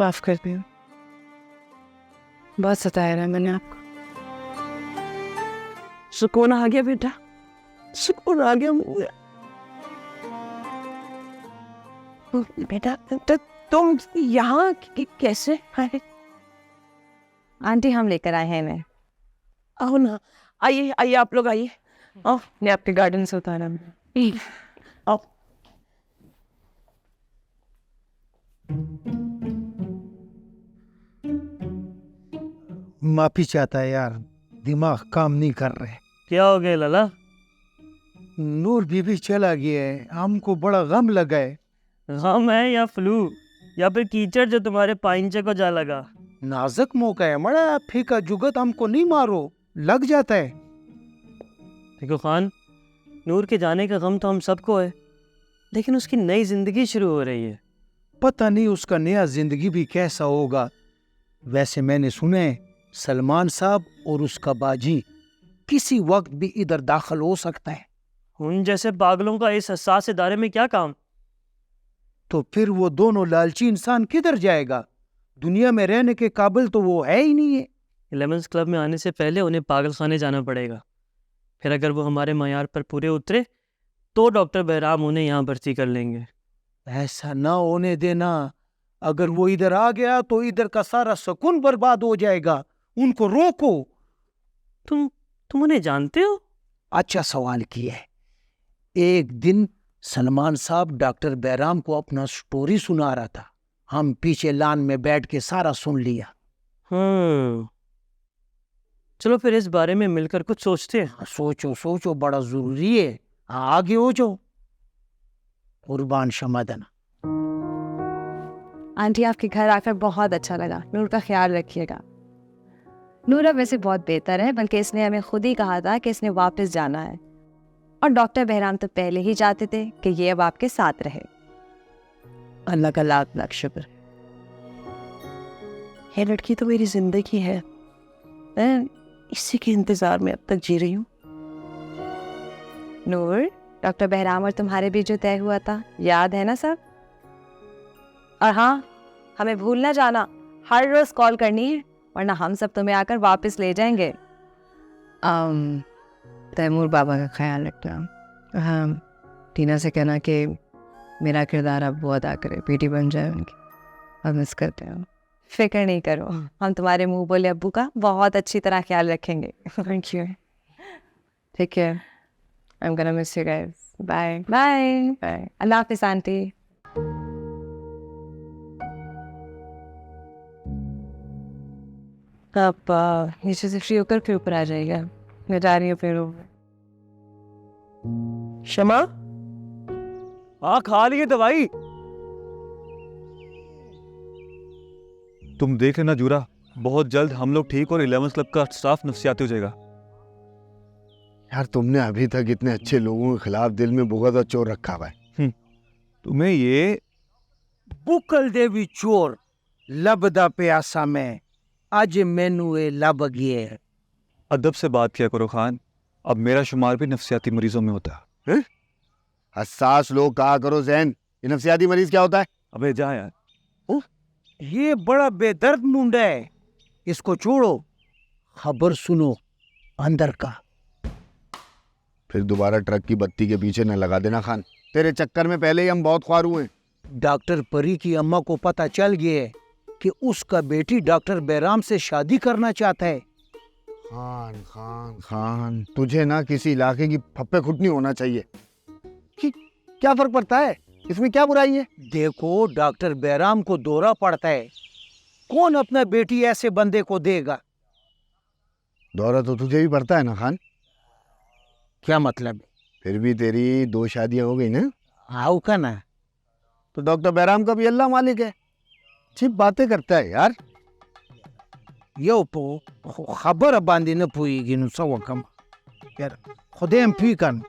माफ कर दियो, बहुत सताया रहा मैंने आपको। सुकून आ गया बेटा, सुकून आ गया मुझे। बेटा तुम यहाँ कैसे आए? आंटी हम लेकर आए हैं इन्हें। आओ ना, आइए आइए आप लोग आइए। आओ, मैं आपके गार्डन से उतारा मैंने। आओ। माफी चाहता है यार, दिमाग काम नहीं कर रहे। क्या हो गया लाला? नूर बीबी चला गया है, हमको बड़ा गम लगा है। गम है या फ्लू या फिर कीचड़ जो तुम्हारे पाइंचे को जा लगा? नाजुक मौका है, बड़ा फीका जुगत, हमको नहीं मारो, लग जाता है। देखो खान, नूर के जाने का गम तो हम सबको है, लेकिन उसकी नई जिंदगी शुरू हो रही है। पता नहीं उसका नया जिंदगी भी कैसा होगा। वैसे मैंने सुना है सलमान साहब और उसका बाजी किसी वक्त भी इधर दाखिल हो सकता है। उन जैसे पागलों का इस हसास इदारे में क्या काम? तो फिर वो दोनों लालची इंसान किधर जाएगा? दुनिया में रहने के काबिल तो वो है ही नहीं है। 11th क्लब में आने से पहले उन्हें पागल खाने जाना पड़ेगा। फिर अगर वो हमारे मयार पर पूरे उतरे तो डॉक्टर बहराम उन्हें यहाँ भर्ती कर लेंगे। ऐसा ना होने देना। अगर वो इधर आ गया तो इधर का सारा सुकून बर्बाद हो जाएगा। उनको रोको। तुम उन्हें जानते हो? अच्छा सवाल किया है। एक दिन सलमान साहब डॉक्टर बहराम को अपना स्टोरी सुना रहा था, हम पीछे लान में बैठ के सारा सुन लिया। चलो फिर इस बारे में मिलकर कुछ सोचते हैं। सोचो सोचो, बड़ा जरूरी है। आगे हो जाओ। कुर्बान शमादना। आंटी आपके घर आकर बहुत अच्छा लगा। नूर का ख्याल रखिएगा। नूर अब वैसे बहुत बेहतर है, बल्कि इसने हमें खुद ही कहा था कि इसने वापस जाना है, और डॉक्टर बहराम तो पहले ही चाहते थे कि ये अब आपके साथ रहे। अल्लाह का लाख लाख शुक्र। ये लड़की तो मेरी जिंदगी है, मैं इसी के इंतजार में अब तक जी रही हूँ। नूर, डॉक्टर बहराम और तुम्हारे बीच जो तय हुआ था याद है ना सब? और हाँ, हमें भूल ना जाना, हर रोज कॉल करनी है, वरना हम सब तुम्हें आकर वापस ले जाएंगे। तैमूर बाबा का ख्याल रखना। हाँ, टीना से कहना कि मेरा किरदार अब वो अदा करे, बेटी बन जाए उनकी। अब मिस करते हैं। फिक्र नहीं करो, हम तुम्हारे मुंह बोले अब्बू का बहुत अच्छी तरह ख्याल रखेंगे। Thank you. Take care. I am gonna miss you guys. Bye bye. Bye. अल्लाह हाफिज़ आंटी। आप नीचे से फ्री होकर फिर ऊपर आ जाइएगा, मैं जा रही हूँ फिर रूम में। शमा, हाँ खा लिए दवाई? तुम देख लेना जूरा, बहुत जल्द हम लोग ठीक और 11th क्लब का स्टाफ नफसियाती हो जाएगा। यार तुमने अभी तक इतने अच्छे लोगों के खिलाफ दिल में बुग़्ज़ और चोर रखा हुआ है। तुम्हें ये बुकल देवी चोर लबदा प्यासा में आज मैनू ए लब गए। अदब से बात किया करो खान, अब मेरा शुमार भी नफसियाती मरीजों में होता है। हसास लोग कहा करो जैन, ये नफसियाती मरीज क्या होता है? अबे जा यार। ये बड़ा बेदर्द मुंडा है, इसको छोड़ो। खबर सुनो अंदर का। फिर दोबारा ट्रक की बत्ती के पीछे न लगा देना खान, तेरे चक्कर में पहले ही हम बहुत ख्वार हुए। डॉक्टर परी की अम्मा को पता चल गया है कि उसका बेटी डॉक्टर बहराम से शादी करना चाहता है। खान खान खान, तुझे ना किसी इलाके की फप्पे खुटनी होना चाहिए। क्या फर्क पड़ता है, इसमें क्या बुराई है? देखो डॉक्टर बहराम को दौरा पड़ता है, कौन अपना बेटी ऐसे बंदे को देगा? दौरा तो तुझे भी पड़ता है ना खान। क्या मतलब? फिर भी तेरी 2 शादियां हो गई ना। आओ का ना। तो डॉक्टर बहराम का भी अल्लाह मालिक है। छिप बातें करता है यार। यो पो खबर बांधी न पुईगी नु सवकम यार, खुदेम फीकन।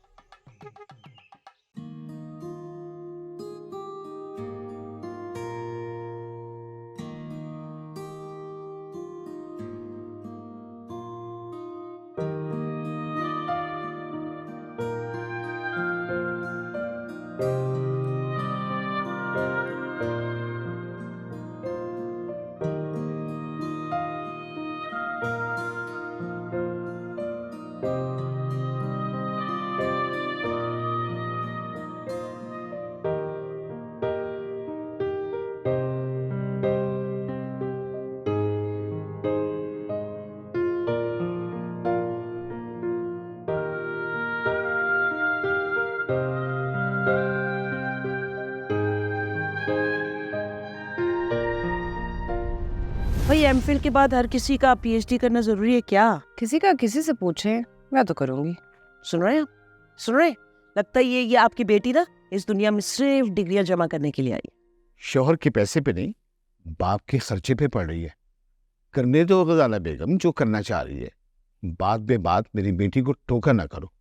भाई एमफिल के बाद हर किसी का पीएचडी करना जरूरी है क्या? किसी का किसी से पूछे, मैं तो करूंगी। सुन रहे हैं? सुन रहे हैं? लगता है ये आपकी बेटी ना इस दुनिया में सिर्फ डिग्रियां जमा करने के लिए आई है। शोहर के पैसे पे नहीं, बाप के खर्चे पे पड़ रही है। करने दो गजाला बेगम जो करना चाह रही है। बात बे बात मेरी बेटी को टोका ना करो,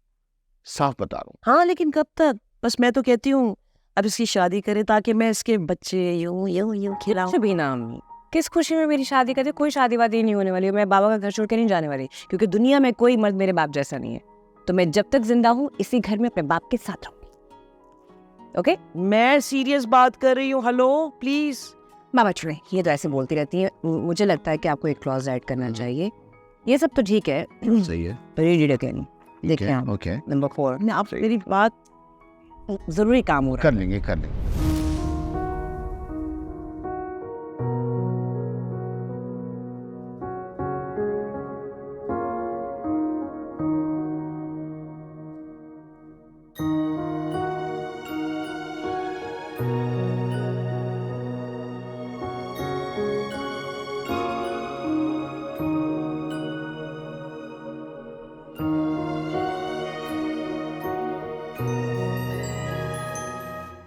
साफ बता रहा हूँ। हाँ लेकिन कब तक? बस मैं तो कहती हूँ अब इसकी शादी करे ताकि मैं इसके बच्चे यूं यूं यूं खिलाऊं। शबीना अम्मी, किस खुशी में मेरी शादी करते? कोई शादी वादी नहीं होने वाली। मैं बाबा का घर छोड़ के नहीं जाने वाली, क्योंकि दुनिया में कोई मर्द मेरे बाप जैसा नहीं है। तो मैं जब तक जिंदा हूँ इसी घर में अपने बाप के साथ रहूंगी। ओके? मैं सीरियस बात कर रही हूँ। Hello please. बाबा छोड़े, ये तो ऐसे बोलती रहती है। मुझे लगता है कि आपको एक क्लॉज ऐड करना चाहिए। ये सब तो ठीक है, सही है, देखिए आप ओके, नंबर 4 आप मेरी बात जरूरी काम हो रहा कर लेंगे कर लेंगे।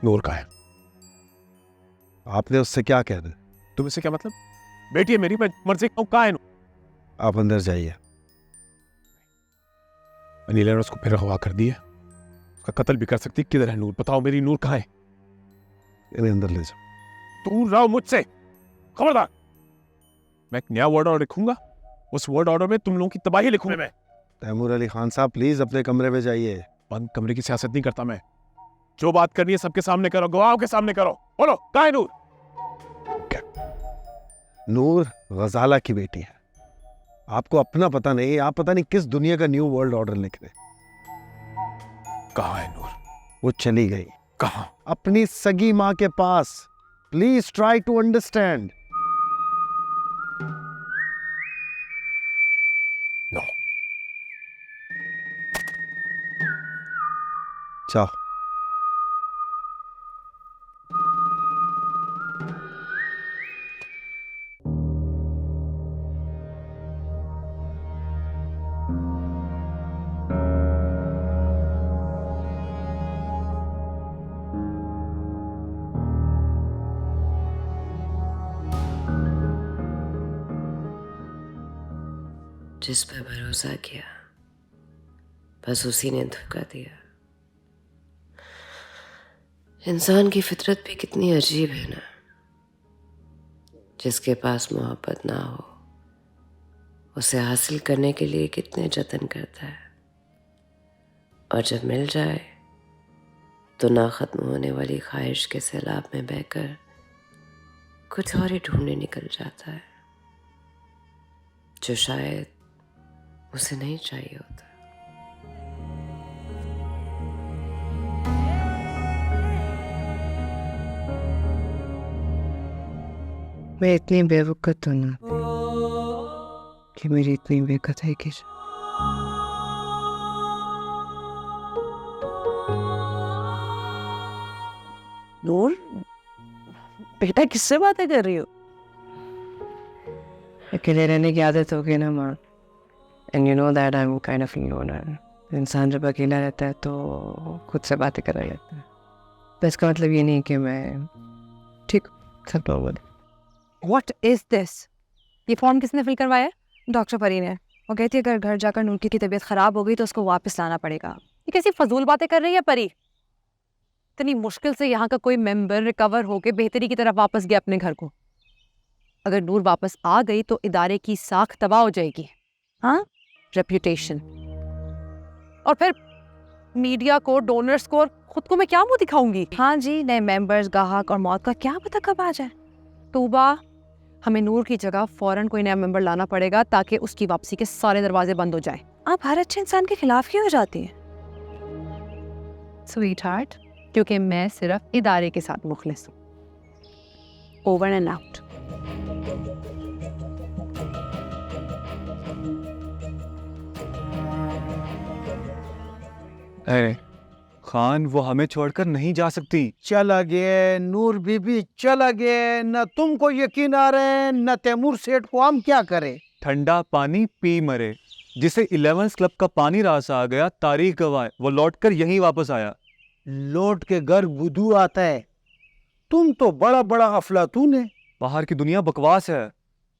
नूर का है। आपने उससे क्या कह दिया? तुम इससे क्या मतलब? बेटी है मेरी, मैं मर्जी कहूं कहाँ है नूर? आप अंदर जाइए। अनिल ने उसको फिर अगवा कर दिया, उसका कत्ल भी कर सकती। किधर है नूर? बताओ मेरी नूर कहाँ है? इन्हें अंदर ले जाओ। दूर रहो मुझसे, खबरदार। मैं एक नया वर्ड ऑर्डर लिखूंगा, उस वर्ड ऑर्डर में तुम लोगों की तबाही लिखूंगा मैं। तैमूर अली खान साहब प्लीज अपने कमरे में जाइए। बंद कमरे की सियासत नहीं करता मैं। जो बात करनी है सबके सामने करो, गवाहों के सामने करो। बोलो कहाँ है नूर? नूर गजाला की बेटी है। आपको अपना पता नहीं, आप पता नहीं किस दुनिया का न्यू वर्ल्ड ऑर्डर लिख रहे। कहाँ है नूर? वो चली गई। कहाँ? अपनी सगी माँ के पास। Please try to understand. No. जाओ। जिस पर भरोसा किया बस उसी ने धोखा दिया। इंसान की फितरत भी कितनी अजीब है ना। जिसके पास मोहब्बत ना हो उसे हासिल करने के लिए कितने जतन करता है, और जब मिल जाए तो ना खत्म होने वाली ख्वाहिश के सैलाब में बहकर कुछ और ही ढूंढने निकल जाता है जो शायद उसे नहीं चाहिए होता। मैं इतनी बेवकूफ़ तो ना थी कि मेरी इतनी बेकदरी की जाए। नूर बेटा किससे बातें कर रही हो? अकेले रहने की आदत हो गई ना माँ। And you know that I am kind of loner. इंसान जब अकेला रहता है तो खुद से बातें करने लगता है। पर इसका मतलब ये नहीं कि मैं ठीक सब नॉर्मल। What is this? ये फॉर्म किसने फिल करवाया? डॉक्टर परी ने। वो कहती है अगर घर जाकर नूर की तबीयत खराब हो गई तो उसको वापस लाना पड़ेगा। ये कैसी फजूल बातें कर रही है परी? इतनी मुश्किल से यहाँ का कोई मेंबर रिकवर होके बेहतरी की तरफ वापस गया अपने घर को। अगर नूर वापस आ गई तो इदारे की साख तबाह हो जाएगी। हाँ, रेप्यूटेशन, और फिर मीडिया को, डोनर्स को, और खुद को मैं क्या मुंह दिखाऊंगी? हाँ जी, नए मेंबर्स, ग्राहक और मौत का क्या पता कब आ जाए। तूबा, हमें नूर की जगह फौरन कोई नया मेंबर लाना पड़ेगा ताकि उसकी वापसी के सारे दरवाजे बंद हो जाए। आप हर अच्छे इंसान के खिलाफ क्यों हो जाती हैं? स्वीट हार्ट, क्योंकि मैं सिर्फ इदारे के साथ मुखलिस हूँ। Over and out. अरे खान वो हमें छोड़कर नहीं जा सकती। चला गए नूर बीबी, चला गए। न तुमको यकीन आ रहे हैं न तैमूर सेठ को, हम क्या करें? ठंडा पानी पी मरे। जिसे 11th क्लब का पानी रास आ गया, तारीख गवाह है, वो लौटकर यहीं वापस आया। लौट के घर बुद्धू आता है। तुम तो बड़ा बड़ा अफलातून है। बाहर की दुनिया बकवास है।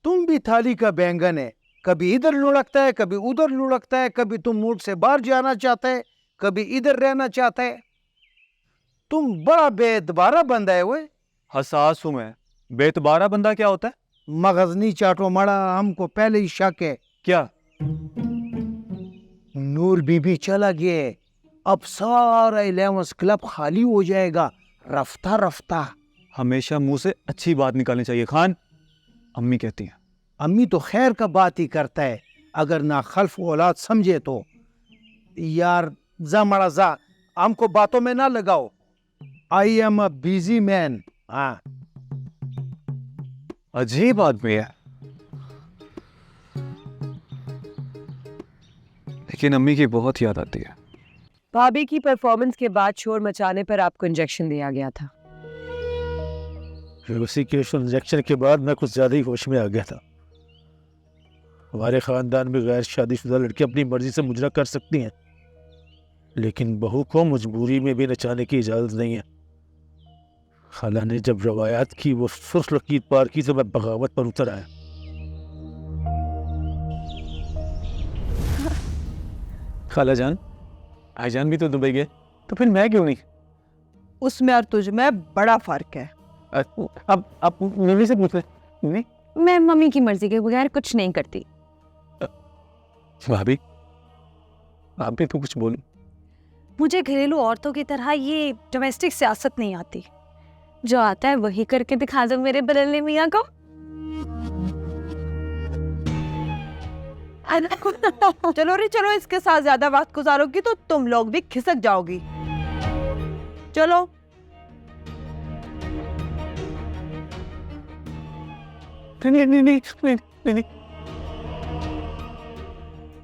तुम भी थाली का बैंगन है, कभी इधर लुढ़कता है कभी उधर लुढ़कता है, कभी तुम मुल्क से बाहर जाना चाहता है कभी इधर रहना चाहता है। तुम बड़ा बेतबारा बंदा है। वो हसास हूं मैं। बेतबारा बंदा क्या होता है? मगजनी चाटो मड़ा, हमको पहले ही शक है। क्या? नूर बीबी चला गया, अब सारा 11th क्लब खाली हो जाएगा रफ्ता रफ्ता। हमेशा मुंह से अच्छी बात निकालनी चाहिए खान, अम्मी कहती हैं। अम्मी तो खैर का बात ही करता है, अगर ना खल्फ औलाद समझे तो। यार जा मड़ा जा, हमको बातों में ना लगाओ। I am a busy man. हाँ, अजीब आदमी है। लेकिन अम्मी की बहुत याद आती है। भाभी की परफॉर्मेंस के बाद शोर मचाने पर आपको इंजेक्शन दिया गया था। उसी के इंजेक्शन के बाद मैं कुछ ज्यादा ही होश में आ गया था। हमारे खानदान में गैर शादीशुदा लड़कियां अपनी मर्जी से मुजरा कर सकती हैं, लेकिन बहू को मजबूरी में भी नचाने की इजाजत नहीं है। खाला ने जब रवायात की वो सुर्ख लकीर पार की तो मैं बगावत पर उतर आया। खाला जान, भाईजान भी तो दुबई गए, तो फिर मैं क्यों नहीं? उसमें और तुझ में बड़ा फर्क है। अब आप मम्मी से पूछ ले। मैं मम्मी की मर्जी के बगैर कुछ नहीं करती। भाभी, आप भी तो कुछ बोलो। मुझे घरेलू औरतों की तरह ये डोमेस्टिक सियासत नहीं आती। जो आता है वही करके दिखा दो मेरे बदलने मियाँ को। चलो रे चलो, इसके साथ ज्यादा वक्त गुजारोगी तो तुम लोग भी खिसक जाओगी। चलो। नहीं।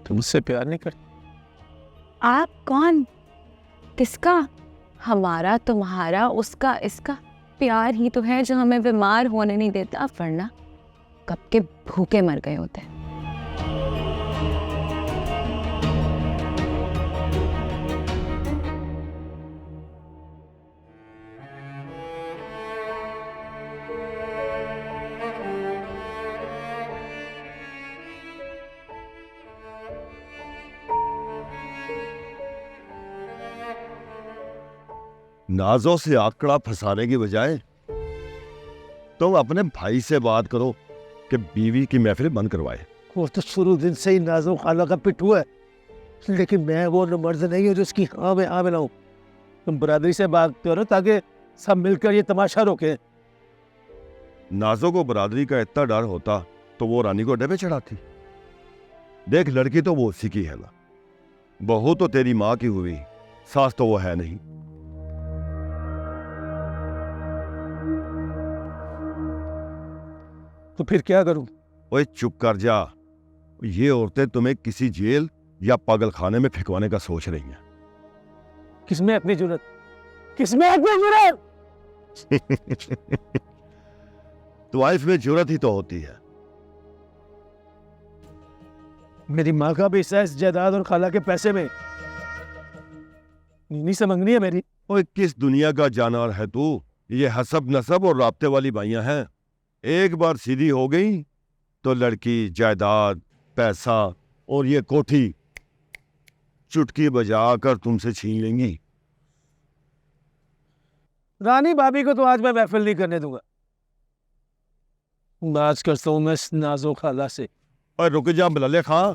तुम मुझसे प्यार नहीं करती। आप कौन? किसका? हमारा, तुम्हारा, उसका, इसका प्यार ही तो है जो हमें बीमार होने नहीं देता, वरना कब के भूखे मर गए होते। नाजों से आंकड़ा फंसाने की बजाय तुम अपने भाई से बात करो कि बीवी की महफिल बंद करवाए। वो तो शुरू दिन से ही नाजो खाला का पिट्ठू है, लेकिन मैं वो मर्द नहीं हूँ जो उसकी हाँ में हाँ मिलाऊं। तुम बरादरी से बात करो ताकि सब मिलकर ये तमाशा रोके। नाजो को बरादरी का इतना डर होता तो वो रानी को अड्डे पे चढ़ाती। देख, लड़की तो वो उसी की है ना, बहू तो तेरी माँ की हुई, सास तो वो है नहीं। तो फिर क्या करूं? ओए चुप कर जा। ये औरतें तुम्हें किसी जेल या पागल खाने में फेंकवाने का सोच रही हैं। किसमें अपनी जुर्रत? किसमें अपनी जुर्रत? वाइफ में जुर्रत ही तो होती है। मेरी माँ का भी हिस्सा है इस जायदाद और खाला के पैसे में। नीनी से मंगनी है मेरी। ओए किस दुनिया का जानवर है तू? ये हसब नसब और राब्ते वाली बाइयां हैं। एक बार सीधी हो गई तो लड़की, जायदाद, पैसा और ये कोठी चुटकी बजाकर तुमसे छीन लेंगी। रानी भाभी को तो आज मैं महफिल नहीं करने दूंगा। बात करता हूं मैं इस नाजो खाला से। और रुक जा बलाले खां।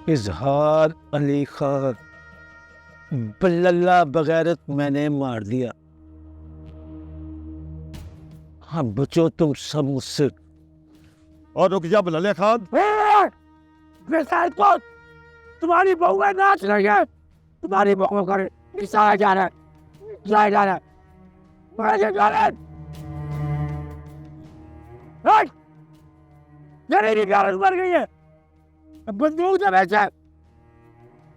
इजहार अली खान बल्ला बगैरत मैंने मार दिया। हाँ बचो तुम सब मुझसे। और रुक जा बलाले खान। तुम्हारी बहू है, नाच रही है। तुम्हारी बहू कर जा रहा है। मेरी गारज मर गई है, बंदूक दे बेचे,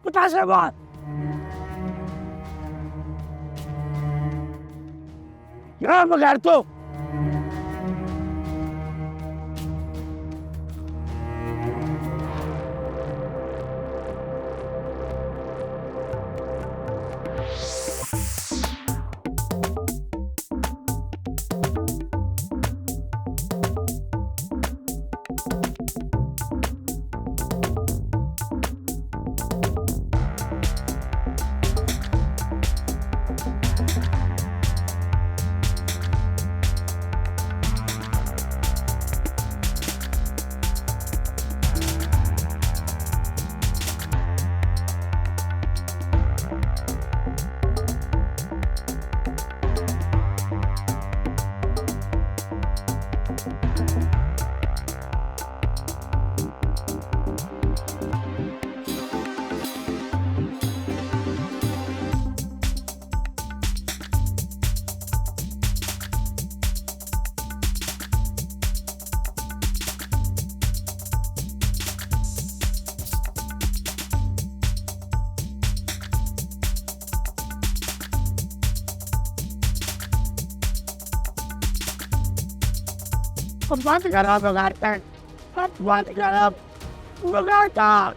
पतासे मार। क्या बगैर तो बंद करा बगैर पैन, बंद करा बगैर तार,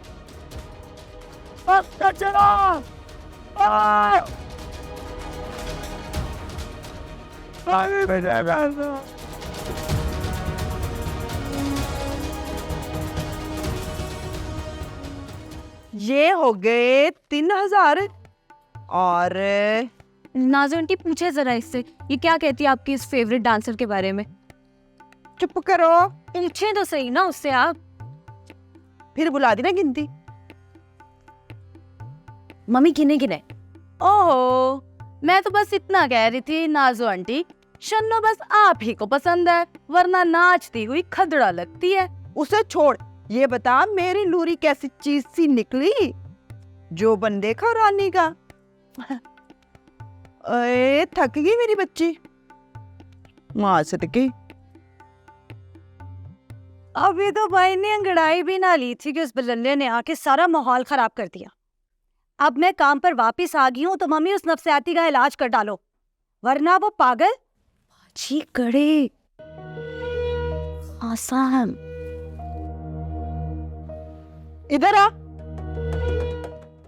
बंद चलो। ये हो गए 3000। और नाज़ो आंटी पूछे जरा इससे, ये क्या कहती है आपकी इस फेवरेट डांसर के बारे में? चुप करो, पूछे तो सही ना उससे आप। फिर बुला दी ना गिनती। मम्मी गिने गिने। ओहो, मैं तो बस इतना कह रही थी नाज़ो आंटी, शन्नो बस आप ही को पसंद है, वरना नाचती हुई खदड़ा लगती है। उसे छोड़, ये बता मेरी लूरी कैसी चीज सी निकली जो बन देखा रानी का। अरे थक गई मेरी बच्ची, माँ सटकी। अभी तो भाई ने अंगड़ाई भी ना ली थी कि उस बल्ले ने आके सारा माहौल खराब कर दिया। अब मैं काम पर वापस आ गई हूँ तो मम्मी उस नफसियाती का इलाज कर डालो, वरना वो पागल जी कड़े आसान। इधर आ।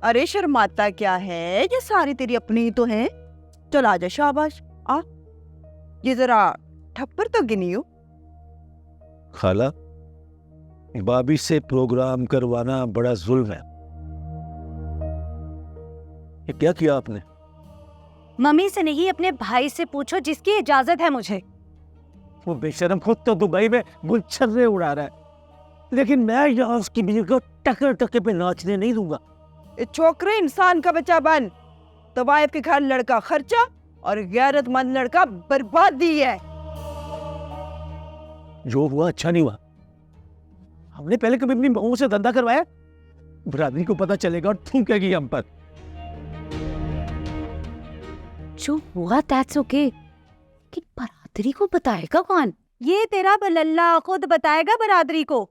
अरे शर्माता क्या है, ये सारी तेरी अपनी ही तो है। चल आजा, शाबाश आ। ये जरा ठप्पर तो गिनी हो। खाला, भाभी से प्रोग्राम करवाना बड़ा जुल्म है। ये क्या किया आपने? मम्मी से नहीं, अपने भाई से पूछो जिसकी इजाजत है मुझे। वो बेशरम खुद तो दुबई में गुलछर्रे उड़ा रहा है, लेकिन मैं यहाँ उसकी बीवी को टकर टके पे नाचने नहीं दूंगा। छोकरे इंसान का बच्चा बन, तो वाइफ के घर लड़का खर्चा और गैरतमंद लड़का बर्बादी है। जो हुआ अच्छा नहीं हुआ। हमने पहले कभी अपनी बहू से धंधा करवाया? बरादरी को पता चलेगा और थूकेगी हम पर। जो हुआ दैट्स ओके, कि बरादरी को बताएगा कौन? ये तेरा बल्ला खुद बताएगा बरादरी को।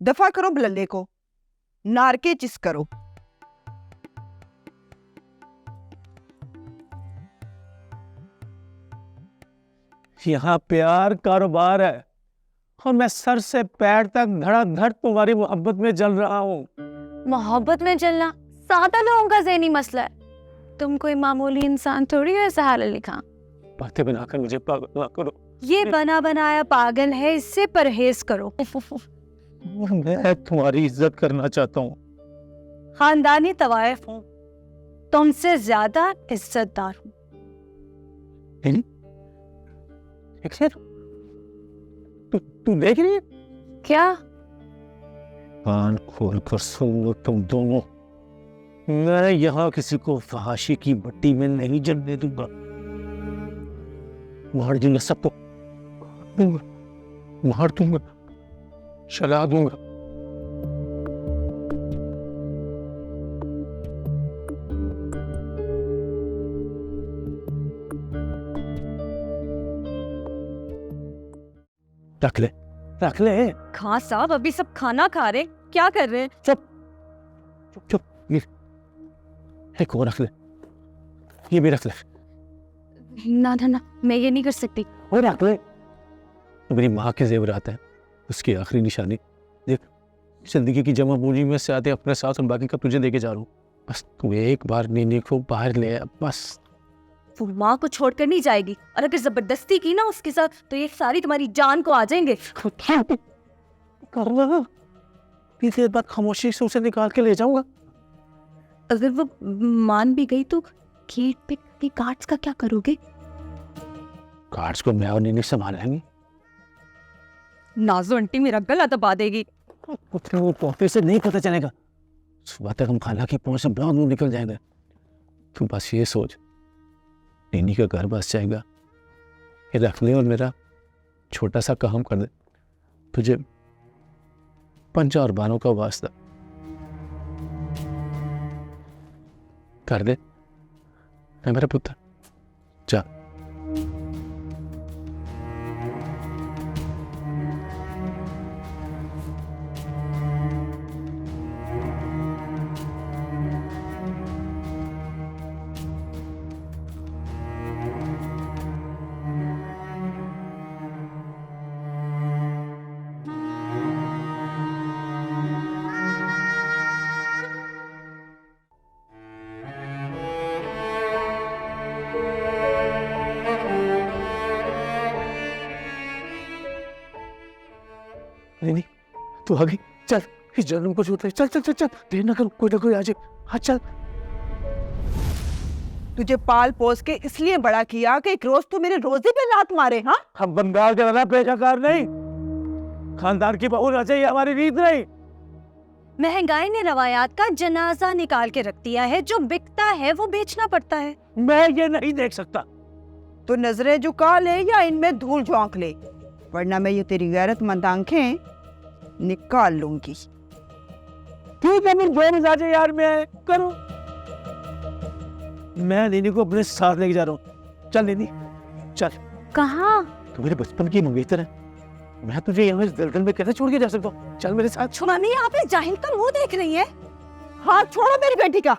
दफा करो बल्ले को, नारके चिस करो। यहाँ प्यार कारोबार है और मैं सर से पैर तक धड़ाधड़ तुम्हारी मोहब्बत में जल रहा हूँ। मोहब्बत में जलना सादा लोगों का ज़हनी मसला है, तुम कोई मामूली इंसान थोड़ी हो ऐसा हाल लिखा। बातें बनाकर मुझे पागल ना करो। ये बना बनाया पागल है, इससे परहेज करो। मैं तुम्हारी इज्जत करना चाहता हूँ। खानदानी तवायफ हूँ, तुमसे ज्यादा इज्जतदार हूँ। तू देख रही है क्या? कान खोल कर सुन लो तुम दोनों, मैं यहाँ किसी को फहाशी की भट्टी में नहीं जलने दूंगा। मार दूंगा सबको, मार दूंगा, चला दूंगा। रख ले रख ले। खां साहब अभी सब खाना खा रहे, क्या कर रहे हैं? चुप चुप चुप, ये एक और रख ले, ये भी रख ले। ना ना ना, मैं ये नहीं कर सकती। और रख ले। मेरी माँ के जेवरात हैं, उसकी आखिरी निशानी। देख, जिंदगी की जमा पूंजी में से आते अपने साथ और बाकी का तुझे देके जा रहा हूँ। बस तू एक बार नीनी को बाहर ले आ, बस। वो माँ को छोड़कर नहीं जाएगी, और अगर जबरदस्ती की ना उसके साथ तो ये सारी तुम्हारी जान को आ जाएंगे। कर रहा देर बाद खामोशी से उसे निकाल के ले जाऊंगा। अगर वो मान भी गई तो गेट पे के गार्ड्स का क्या करोगे? गार्ड्स को मैं और नीनी संभाल लेंगे। नाजो आंटी मेरा गला दबा देगी। वो पौधे से नहीं पता चलेगा, सुबह तक हम खाला की पहुंच से ब्लाउज में निकल जाएंगे। तू बस ये सोच, नीनी का घर बस जाएगा, ये रख ले और मेरा छोटा सा काम कर दे। तुझे पंचा और बानों का वास्ता कर दे, है मेरा पुत्र। जा। नहीं, तू आ गई, चल इस जन्म को छूते, चल चल चल चल, देर ना कर, कोई ना कोई आ जाए। हाँ चल। तुझे पाल पोस के इसलिए बड़ा किया कि एक रोज तू मेरे रोजे पे लात मारे। हाँ, हम बंगाल के वाला पेशाकार नहीं, खानदान की बहू ना चाहिए, हमारी रीत नहीं। महंगाई ने रवायात का जनाजा निकाल के रख दिया है, जो बिकता है वो बेचना पड़ता है। मैं ये नहीं देख सकता। तो नजरें झुका ले या इनमें धूल झोंक ले, वरना मैं ये तेरी गैरतमंद आंखें निकाल लूंगी। ठीक है, मेरे जो मिजाज है यार, मैं करो। मैं नीनी को अपने साथ लेके जा रहा हूँ। चल नीनी चल। कहाँ? तू मेरे बचपन की मंगेतर है, मैं तुझे यहाँ इस दलदल में कैसे छोड़ के जा सकता हूँ? चल मेरे साथ। मम्मी आप इस जाहिल का मुंह देख रही है? हाथ छोड़ो मेरी बेटी का।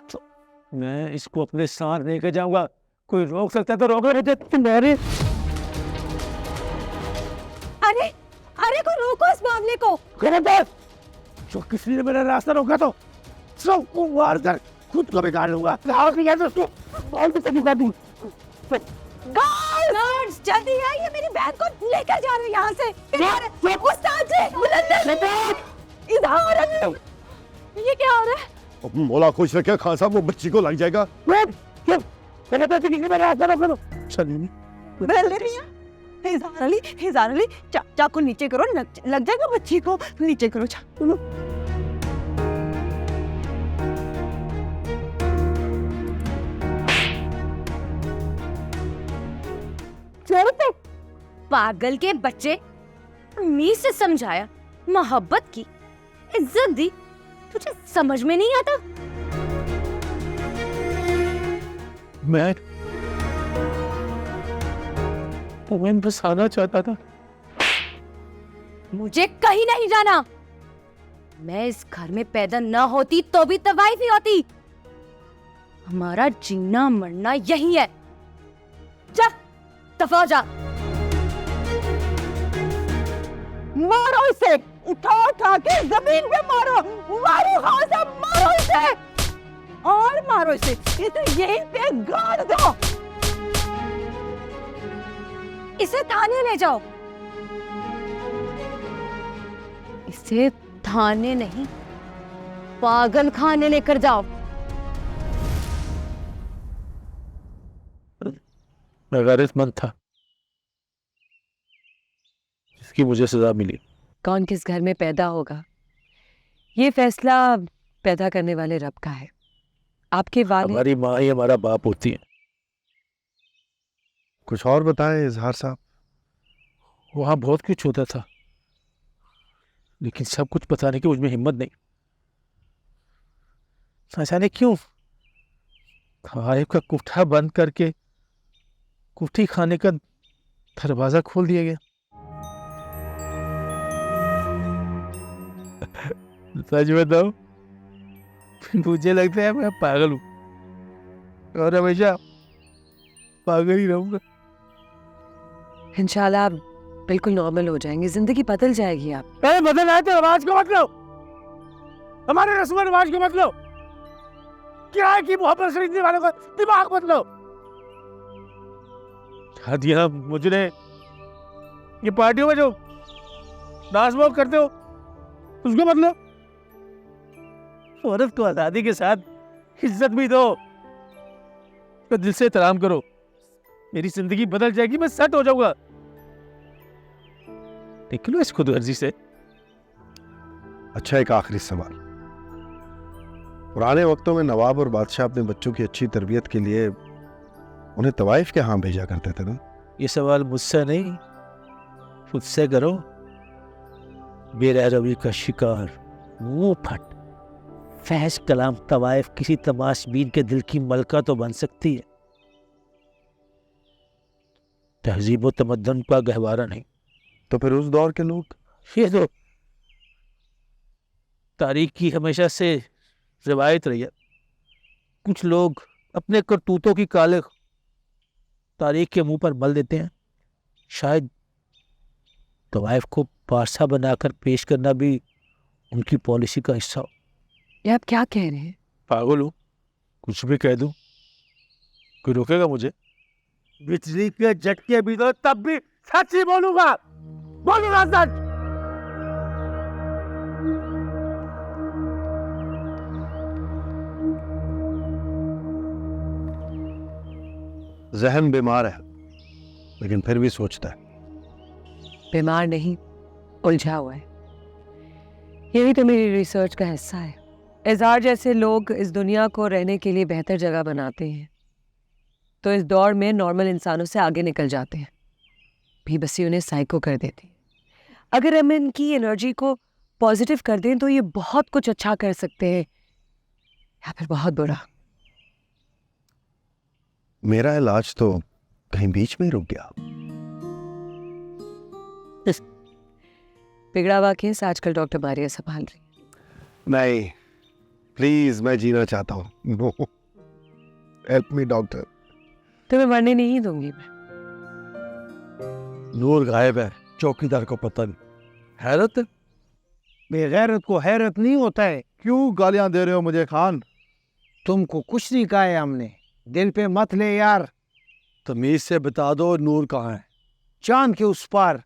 मैं इसको अपने साथ लेके जाऊंगा, कोई रोक सकता है तो रोको, नहीं तो मेरे। अरे अरे को रोको इस मामले को। जो किसी ने मेरा रास्ता रोका तो सबको मार कर खुद को बिगाड़ लूंगा। गार्ड्स जल्दी आइए, मेरी बहन को लेकर जा रहे हैं यहाँ से। उस्ताद जी, इधर। ये क्या हो रहा है? मौला खुश रखे खान साहब, वो बच्ची को लग जाएगा। हिज़ार अली, चाकू नीचे करो, लग जाएगा बच्ची को। नीचे करो चाकू। पागल के बच्चे, मी से समझाया, मोहब्बत की, इज्जत दी, तुझे समझ में नहीं आता? मैं तुम्हें बसाना चाहता था। मुझे कहीं नहीं जाना। मैं इस घर में पैदा न होती तो भी तवाइफ ही होती। हमारा जीना मरना यही है। जा, दफा जा। मारो इसे, उठा उठा के जमीन पे मारो, मारो खान साहब, मारो इसे और मारो इसे यहीं पे गाड़ दो। इसे थाने ले जाओ। इसे थाने नहीं, पागल खाने लेकर जाओ। मैं गैरतमंद था, जिसकी मुझे सजा मिली। कौन किस घर में पैदा होगा, ये फैसला पैदा करने वाले रब का है। आपके वालिद हमारी माँ ही हमारा बाप होती है। कुछ और बताएं इजहार साहब। वहां बहुत कुछ होता था, लेकिन सब कुछ बताने की मुझमें हिम्मत नहीं। न जाने क्यों आरिफ का कुठा बंद करके कुठी खाने का दरवाजा खोल दिया गया। सच बताओ, मुझे लगता है मैं पागल हूँ और हमेशा पागल ही रहूंगा। इंशाल्लाह आप बिल्कुल नॉर्मल हो जाएंगे, जिंदगी बदल जाएगी आप। अरे बदल आए तो आवाज को मत लो, हमारे रस्म रिवाज को मत लो, किराए की मोहब्बत खरीदने वालों का दिमाग मत लो। यहाँ मुझे ये पार्टियों में जो डांस वॉक करते हो उसको मत लो। औरत को आजादी के साथ इज्जत भी दो, तो दिल से एहतराम करो। मेरी जिंदगी बदल जाएगी, मैं सेट हो जाऊंगा। निकलो इस खुदगर्जी से। अच्छा, एक आखिरी सवाल। पुराने वक्तों में नवाब और बादशाह अपने बच्चों की अच्छी तरबियत के लिए उन्हें तवाइफ के यहाँ भेजा करते थे ना? ये सवाल मुझसे नहीं, खुदसे करो। बेरा रवि का शिकार, मुंह फट, फहश कलाम तवाइफ किसी तमाशबीन के दिल की मलका तो बन सकती है, तहजीब व तमद्दन का गहवारा नहीं। तो फिर उस दौर के लोग? ये तो तारीख की हमेशा से रिवायत रही है। कुछ लोग अपने करतूतों की काले तारीख के मुंह पर मल देते हैं। शायद तवाइफ को पारसा बनाकर पेश करना भी उनकी पॉलिसी का हिस्सा हो। ये आप क्या कह रहे हैं? पागल हूं, कुछ भी कह दूं, कोई रोकेगा मुझे? बिजली के झटके भी दो तब भी सच ही बोलूंगा, बोलूंगा सच। जहन बीमार है लेकिन फिर भी सोचता है। बीमार नहीं, उलझा हुआ है। यही तो मेरी रिसर्च का हिस्सा है। इज़हार जैसे लोग इस दुनिया को रहने के लिए बेहतर जगह बनाते हैं, तो इस दौर में नॉर्मल इंसानों से आगे निकल जाते हैं। बेबसी उन्हें साइको कर देती है। अगर हम इनकी एनर्जी को पॉजिटिव कर दें तो ये बहुत कुछ अच्छा कर सकते हैं, या फिर बहुत बुरा। मेरा इलाज तो कहीं बीच में ही रुक गया। बिगड़ा हुआ केस आजकल डॉक्टर मारिया संभाल रही है। नहीं, प्लीज, मैं जीना चाहता हूँ। No, help me doctor. तुम्हें मरने नहीं दूंगी मैं। नूर गायब है, चौकीदार को पता नहीं। हैरत है? बेगैरत को हैरत नहीं होता है। क्यों गालियां दे रहे हो मुझे खान? तुमको कुछ नहीं कहा है हमने, दिल पे मत ले यार। तमीज से बता दो नूर कहाँ है? चांद के उस पार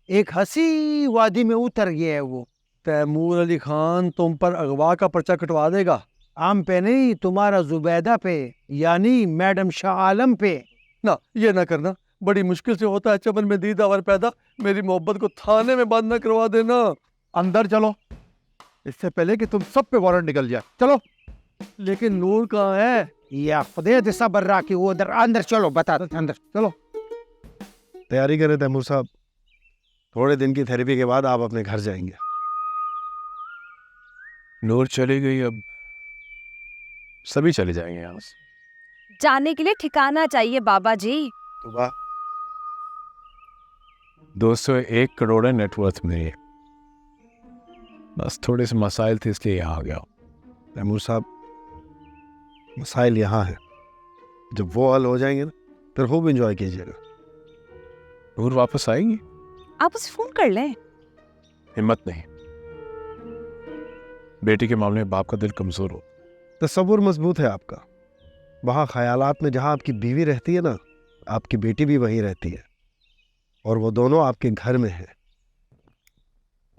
एक हंसी वादी में उतर गया है वो। तैमूर अली खान तुम पर अगवा का पर्चा कटवा देगा। आम पे नहीं, तुम्हारा जुबैदा पे, यानी मैडम शाह आलम पे। ना, ये ना करना, बड़ी मुश्किल से होता है चमन में दीदावर पैदा। मेरी मोहब्बत को थाने में बंद न करवा देना। अंदर चलो, इससे पहले कि तुम सब पे वारंट निकल जाए। चलो। लेकिन नूर कहाँ है? या खुदे दिसा बर्रा की वो उधर। अंदर चलो, बता अंदर चलो। तैयारी करें तैमूर साहब, थोड़े दिन की थेरेपी के बाद आप अपने घर जाएंगे। नूर चली गई, अब सभी चले जाएंगे यहाँ से। जाने के लिए ठिकाना चाहिए बाबा जी। तो वाह, 201 करोड़ है नेटवर्थ मेरी। बस थोड़े से मसाइल थे इसलिए यहाँ आ गया। तैमूर साहब, मसाइल यहाँ है, जब वो हल हो जाएंगे ना फिर खूब एंजॉय कीजिएगा। नूर वापस आएंगी? आप उसे फोन कर लें। हिम्मत नहीं, बेटी के मामले में बाप का दिल कमजोर हो। तसव्वुर मजबूत है आपका। वहाँ ख्यालात में जहाँ आपकी बीवी रहती है ना, आपकी बेटी भी वहीं रहती है, और वो दोनों आपके घर में है,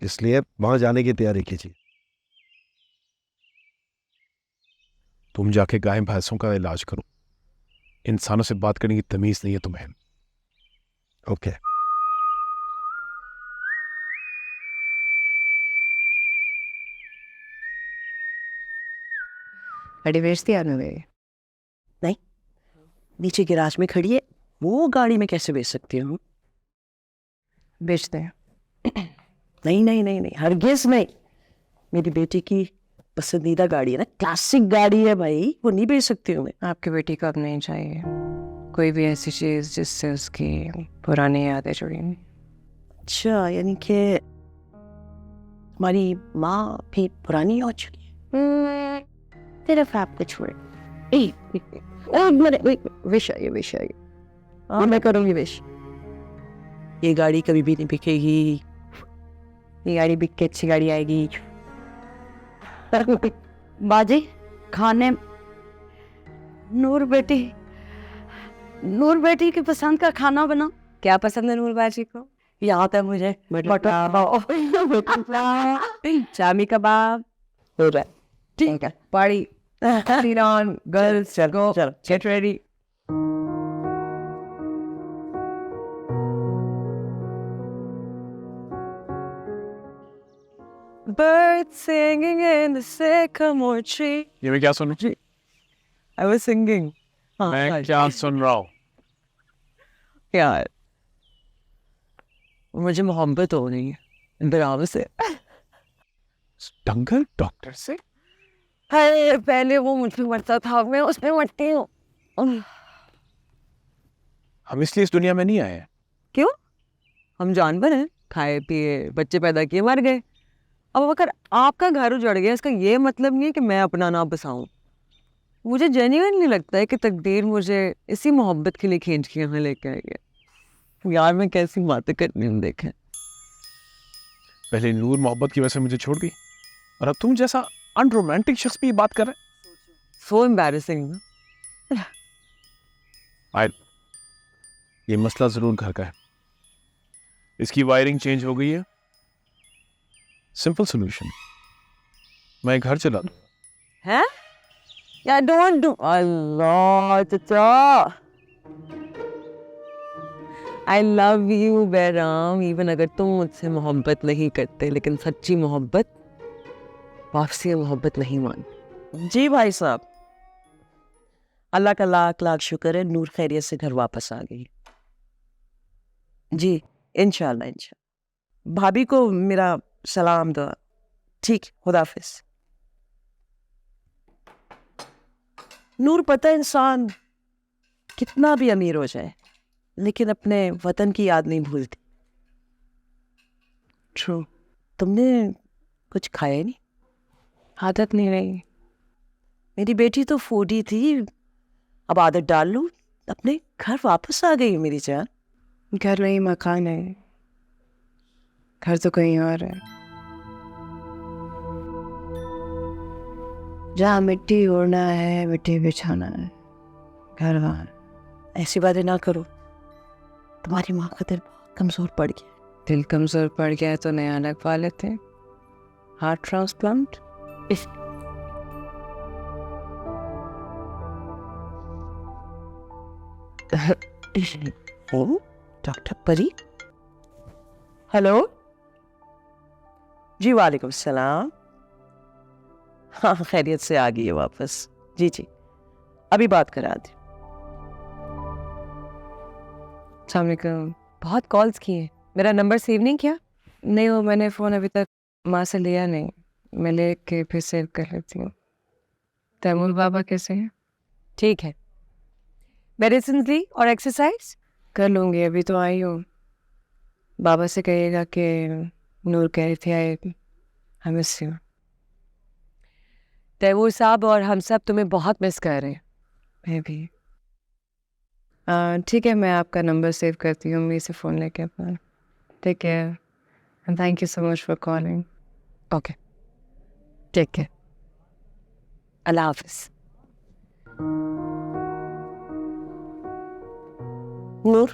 इसलिए वहां जाने की तैयारी कीजिए। तुम जाके गाय भैंसों का इलाज करो, इंसानों से बात करने की तमीज नहीं है तुम्हें। ओके। गाड़ी बेच दिया ना मेरी? नहीं, नीचे गिराज में खड़ी है, वो गाड़ी में कैसे बेच सकती हूँ? बेचते हैं। नहीं नहीं नहीं नहीं, हरगिज नहीं। मेरी बेटी की पसंदीदा गाड़ी है ना, क्लासिक गाड़ी है भाई, वो नहीं बेच सकती हूँ मैं। आपकी बेटी को अब नहीं चाहिए कोई भी ऐसी चीज जिससे उसकी पुरानी यादें जुड़ी हुई। अच्छा, यानी कि तुम्हारी माँ भी पुरानी हो चुकी है। सिर्फ आपको छोड़ विश आइए, विश आइए। हाँ, मैं करूँगी विश। ये गाड़ी कभी भी नहीं बिकेगी, ये गाड़ी बिक के अच्छी गाड़ी आएगी। बाजी खाने नूर बेटी की पसंद का खाना बना। क्या पसंद है नूर बाजी को? यहाँ तक मुझे शामी कबाब। हो रहा है। ठीक है, party sit on, girls, go, get ready. Birds singing in the sycamore tree. ये मैं क्या सुन रहा I was singing. हूँ? मैं क्या सुन रहा हूँ? यार, मुझे मोहब्बत हो रही है बराबर से। दंगल डॉक्टर से? हाय, पहले वो मुझ पे मरता था, मैं उस पे मरती हूँ। हम इसलिए इस दुनिया में नहीं आए हैं। क्यों? हम जानवर हैं, खाए पिए बच्चे पैदा किए मर गए। अब अगर आपका घर उजड़ गया, इसका ये मतलब नहीं है कि मैं अपना ना बसाऊं। मुझे जेन्युइनली लगता है कि तकदीर मुझे इसी मोहब्बत के लिए खींच के यहाँ लेके आई है। यार, मैं कैसी बातें करनी हूँ देखें। पहले नूर मोहब्बत की वजह से मुझे छोड़ गई, और अब तुम जैसा अनरोमांटिक शख्स भी बात कर रहे हैं। सो एम्बैरेसिंग ना। ये मसला जरूर घर का है। इसकी वायरिंग चेंज हो गई है। सिंपल सोल्यूशन, मैं घर चला दूँ। हैं? यार, डोंट डू। अल्लाह चाचा, I love you Bairam. Even अगर तुम मुझसे मोहब्बत नहीं करते, लेकिन सच्ची मोहब्बत वापसी मोहब्बत नहीं मानती। जी भाई साहब, अल्लाह का लाख लाख शुक्र है, नूर खैरियत से घर वापस आ गई। जी इंशाल्लाह इंशाल्लाह। भाभी को मेरा सलाम दो। ठीक, खुदाफिज। नूर, पता है इंसान कितना भी अमीर हो जाए, लेकिन अपने वतन की याद नहीं भूलती। ट्रू। तुमने कुछ खाया ही नहीं? आदत नहीं रही। मेरी बेटी तो फूडी थी, अब आदत डाल लूं। अपने घर वापस आ गई मेरी जान। घर नहीं, मकान है। घर तो कहीं और है, जहाँ मिट्टी उड़ना है, मिट्टी बिछाना है। घर वहाँ है। ऐसी बातें ना करो, तुम्हारी माँ का दिल बहुत कमजोर पड़ गया। दिल कमजोर पड़ गया है तो नया लगवा लेते हैं, हार्ट ट्रांसप्लांट। डॉक्टर परी। हेलो जी, वालेकुम सलाम। हाँ, खैरियत से आ गई है वापस। जी जी, अभी बात करा दी। अस्सलामुअलैकुम। बहुत कॉल्स किए, मेरा नंबर सेव नहीं किया? नहीं, वो मैंने फ़ोन अभी तक माँ से लिया नहीं, मैं ले के फिर सेव कर लेती हूँ। तैमूर बाबा कैसे हैं? ठीक है। मेडिसिन ली और एक्सरसाइज कर लूँगी, अभी तो आई हूँ। बाबा से कहिएगा कि नूर कह रही थी आई मिस यू। तैमूर साहब और हम सब तुम्हें बहुत मिस कर रहे हैं। मैं भी। ठीक है, मैं आपका नंबर सेव करती हूँ, मेरे से फ़ोन लेके अपना। Take care and thank you so much for calling. Okay, take care. अल्लाह हाफिज। नूर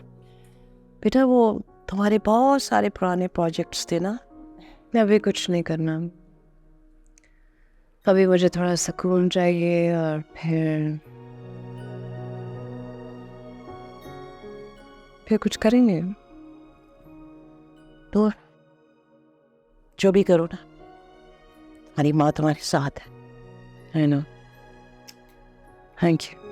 बेटा, वो तुम्हारे बहुत सारे पुराने प्रोजेक्ट्स थे ना? अभी कुछ नहीं करना, अभी मुझे थोड़ा सुकून चाहिए और फिर कुछ करेंगे। तो जो भी करो ना, हमारी माँ तुम्हारे साथ है। I know. Thank you.